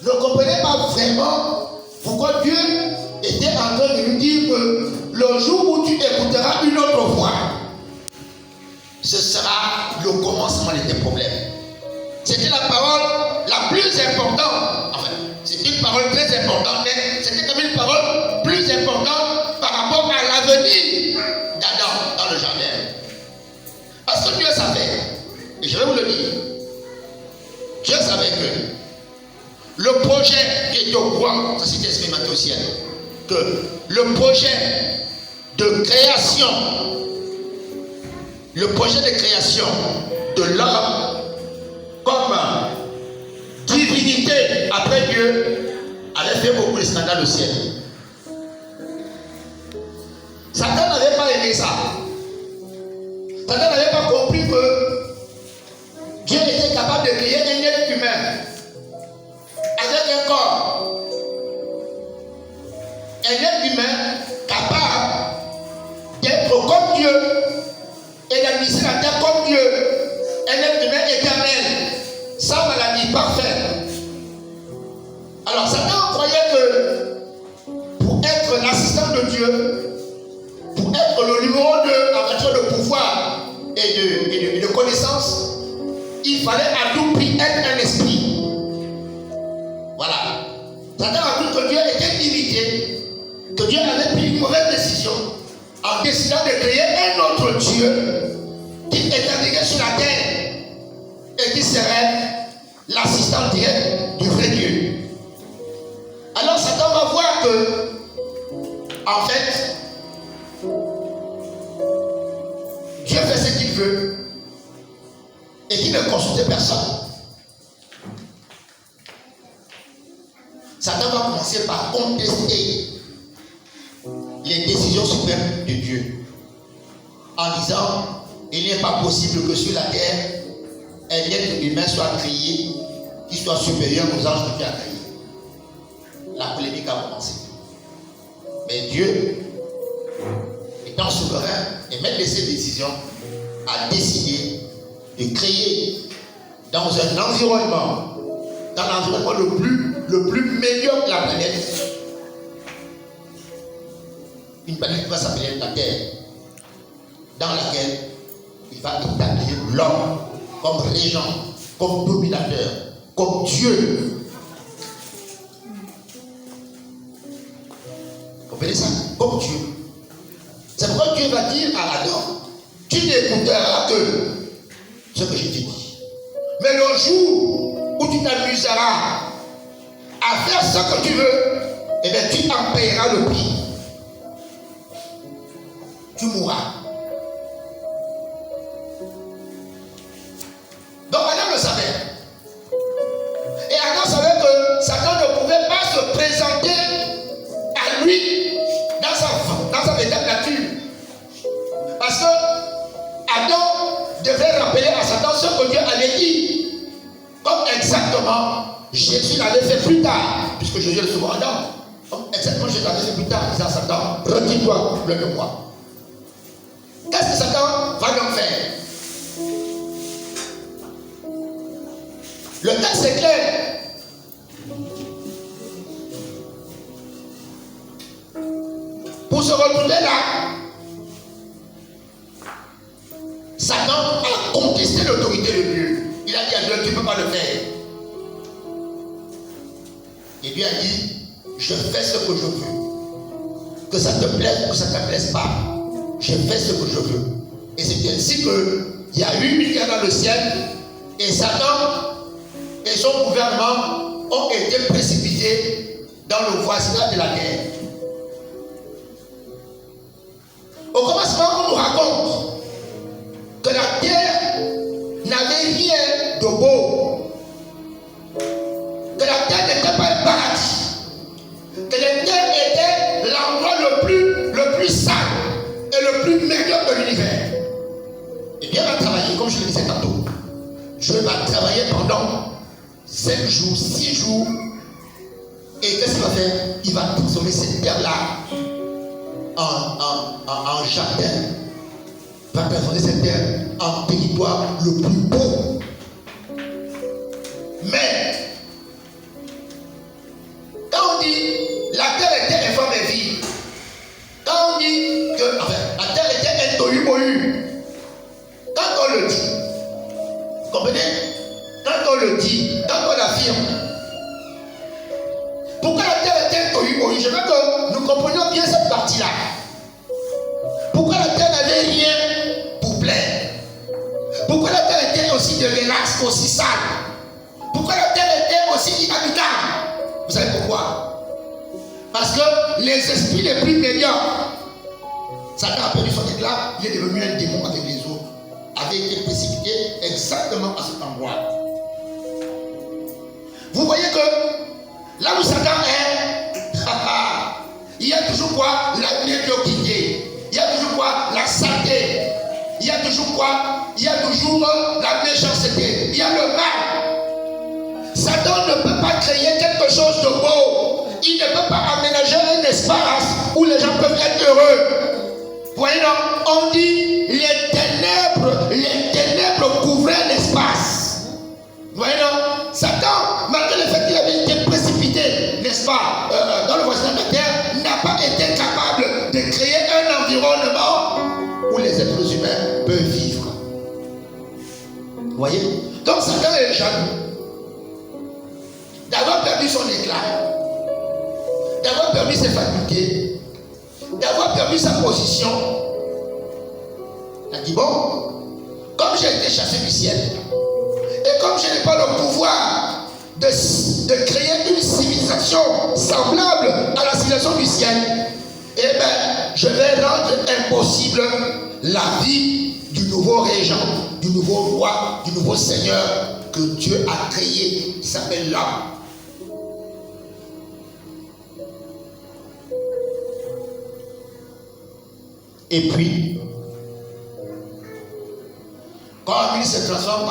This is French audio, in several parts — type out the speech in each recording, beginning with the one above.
ne comprenait pas vraiment pourquoi Dieu était en train de lui dire que le jour où tu écouteras une autre voix, ce sera le commencement de tes problèmes. C'était la parole la plus importante. Enfin, c'est une parole très importante, mais c'était comme une parole plus importante par rapport à l'avenir d'Adam dans le jardin. Parce que Dieu savait, et je vais vous le dire, Dieu savait que le projet qui est au courant, ça s'est expérimenté au ciel, que le projet de création, de l'homme comme divinité après Dieu avait fait beaucoup de scandales au ciel. Satan n'avait pas aimé ça. Satan n'avait pas compris que Dieu était capable de créer un être humain avec un corps. Un être humain capable d'être comme Dieu et d'administrer la terre comme Dieu. Un être humain éternel, sans maladie, parfait. Alors Satan croyait que pour être l'assistant de Dieu, pour être le numéro 2 en matière de pouvoir et de connaissance, il fallait à tout prix être un esprit. Voilà. Satan a cru que Dieu était limité, que Dieu avait pris une mauvaise décision en décidant de créer un autre Dieu qui établirait sur la terre et qui serait l'assistant direct du vrai Dieu. Alors Satan va voir que, en fait, Dieu fait ce qu'il veut et qu'il ne consulte personne. Satan va commencer par contester les décisions suprêmes de Dieu en disant il n'est pas possible que sur la terre un être humain soit créé qui soit supérieur aux anges que Dieu a créés. La polémique a commencé. Mais Dieu, étant souverain et maître de ses décisions, a décidé de créer dans l'environnement le plus médiocre de la planète, une planète qui va s'appeler la Terre, dans laquelle il va établir l'homme comme régent, comme dominateur, comme Dieu. Vous comprenez ça? Comme Dieu. C'est pourquoi Dieu va dire à Adam, tu n'écouteras que ce que je t'ai dit. Mais le jour où tu t'amuseras à faire ce que tu veux, eh bien tu en payeras le prix. Tu mourras. Donc Adam le savait. Et Adam savait que Satan ne pouvait pas se présenter à lui dans sa véritable nature. Parce que Adam devait rappeler à Satan ce que Dieu avait dit. Comme exactement Jésus l'avait fait plus tard, puisque Jésus est le second Adam. Comme exactement Jésus l'avait fait plus tard, disant à Satan, retire-toi loin de moi. Qu'est-ce que Satan va donc faire? Le texte est clair. Pour se retrouver là, Satan a contesté l'autorité de Dieu. Il a dit à Dieu, tu ne peux pas le faire. Et Dieu a dit, je fais ce que je veux. Que ça te plaise ou que ça ne te plaise pas. Je fais ce que je veux. Et c'est ainsi qu'il y a eu une guerre dans le ciel. Et Satan et son gouvernement ont été précipités dans le voisinage de la terre. Au commencement, on nous raconte que la terre n'avait rien de beau. Que la terre n'était pas un paradis. Que la terre était l'endroit le plus sale et le plus médiocre de l'univers. Et Dieu va travailler, comme je le disais tantôt. Dieu va travailler pendant 5 jours, 6 jours. Et qu'est-ce qu'il va faire? Il va transformer cette terre-là en jardin. Il va transformer cette terre en territoire le plus beau. Mais partie-là? Pourquoi la terre n'avait rien pour plaire? Pourquoi la terre était aussi dégueulasse, aussi sale? Pourquoi la terre était aussi inhabitable? Vous savez pourquoi? Parce que les esprits les plus médiocres, Satan a perdu son éclat, il est devenu un démon avec les autres, avait été précipité exactement à cet endroit. Vous voyez que là où Satan est, il y a toujours quoi? La médiocrité. Il y a toujours quoi? La saleté. Il y a toujours quoi? Il y a toujours la méchanceté. Il y a le mal. Satan ne peut pas créer quelque chose de beau. Il ne peut pas aménager un espace où les gens peuvent être heureux. Vous voyez donc, on dit les ténèbres couvraient l'espace. Vous voyez donc, Satan, malgré le fait qu'il avait été précipité, n'est-ce pas, dans le voisinage de la terre, n'a pas été capable de créer un environnement où les êtres humains peuvent vivre. Vous voyez? Donc Satan est jaloux d'avoir perdu son éclat, d'avoir perdu ses facultés, d'avoir perdu sa position. Il a dit, bon, comme j'ai été chassé du ciel, et comme je n'ai pas le pouvoir de créer une civilisation semblable à la civilisation du ciel, eh bien, je vais rendre impossible la vie du nouveau régent, du nouveau roi, du nouveau seigneur que Dieu a créé, qui s'appelle l'homme. Et puis, quand il se transforme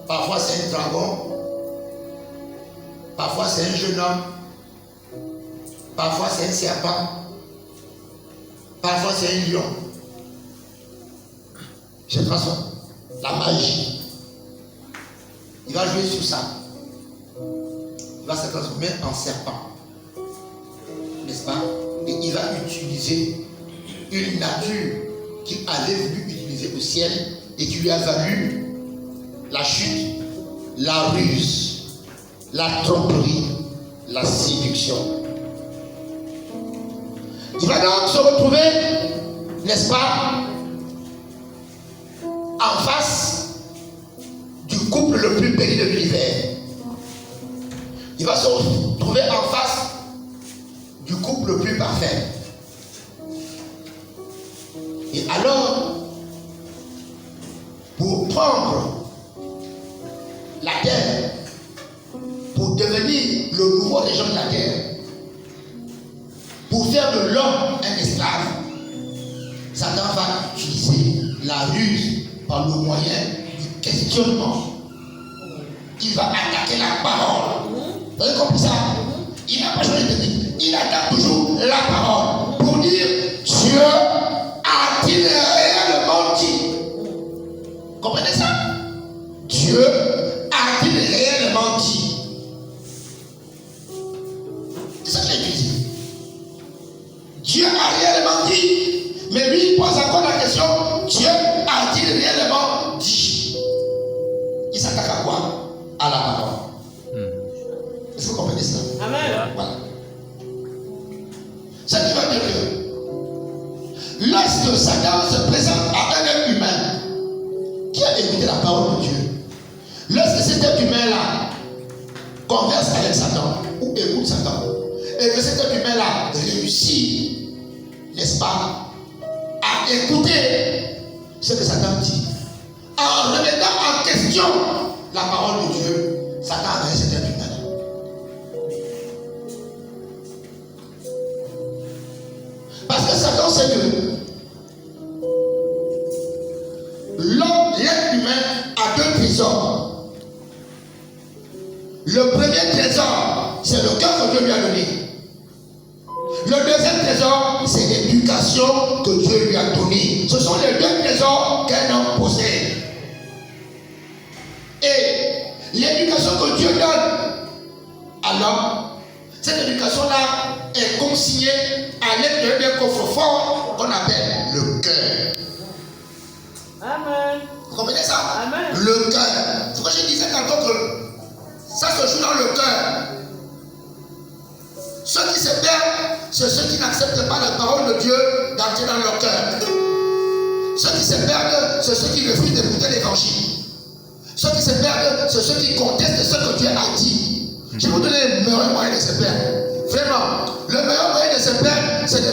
parfois c'est un dragon, parfois c'est un jeune homme, parfois c'est un serpent, parfois c'est un lion. Il se transforme. La magie. Il va jouer sur ça. Il va se transformer en serpent. N'est-ce pas? Et il va utiliser une nature qu'il avait voulu utiliser au ciel et qui lui a valu la chute, la ruse, la tromperie, la séduction. Il va donc se retrouver, n'est-ce pas, en face du couple le plus béni de l'univers. Il va se retrouver en face du couple le plus parfait. Et alors, pour prendre la terre, pour devenir le nouveau régent de la terre, pour faire de l'homme un esclave, Satan va utiliser la ruse par le moyen du questionnement. Il va attaquer la parole. Vous avez compris ça? Il n'a pas changé de technique. Il attaque toujours la parole pour dire Dieu a-t-il réellement dit? Comprenez ça? Dieu a-t-il réellement dit? C'est ça qu'il a dit. Dieu a réellement dit, mais lui il pose encore la question, Dieu a-t-il réellement dit? Il s'attaque à quoi? À la parole. Est-ce que vous comprenez ça? Amen. Voilà. Ça qui va dire que lorsque Satan se présente à un être humain qui a écouté la parole de Dieu, lorsque cet être humain-là converse avec Satan ou écoute Satan, et que cet être humain-là réussit, n'est-ce pas, à écouter ce que Satan dit, en remettant en question la parole de Dieu, Satan a gagné cet être humain-là. Parce que Satan sait que l'homme, l'être humain, a deux trésors. Le premier trésor, c'est le cœur que Dieu lui a donné. Le deuxième trésor, c'est l'éducation que Dieu lui a donnée. Ce sont les deux trésors qu'un homme possède. Et l'éducation que Dieu donne à l'homme, cette éducation-là est consignée à l'aide d'un coffre-fort qu'on appelle le cœur. Amen. Vous comprenez ça? Amen. Le cœur. C'est pourquoi je disais tantôt que ça se joue dans le cœur. Ceux qui se perdent, c'est ceux qui n'acceptent pas la parole de Dieu d'entrer dans leur cœur. Ceux qui se perdent, c'est ceux qui refusent d'écouter l'évangile. Ceux qui se perdent, c'est ceux qui contestent ce que Dieu a dit. Je vais vous donner le meilleur moyen de se perdre. Vraiment, le meilleur moyen de se perdre, c'est de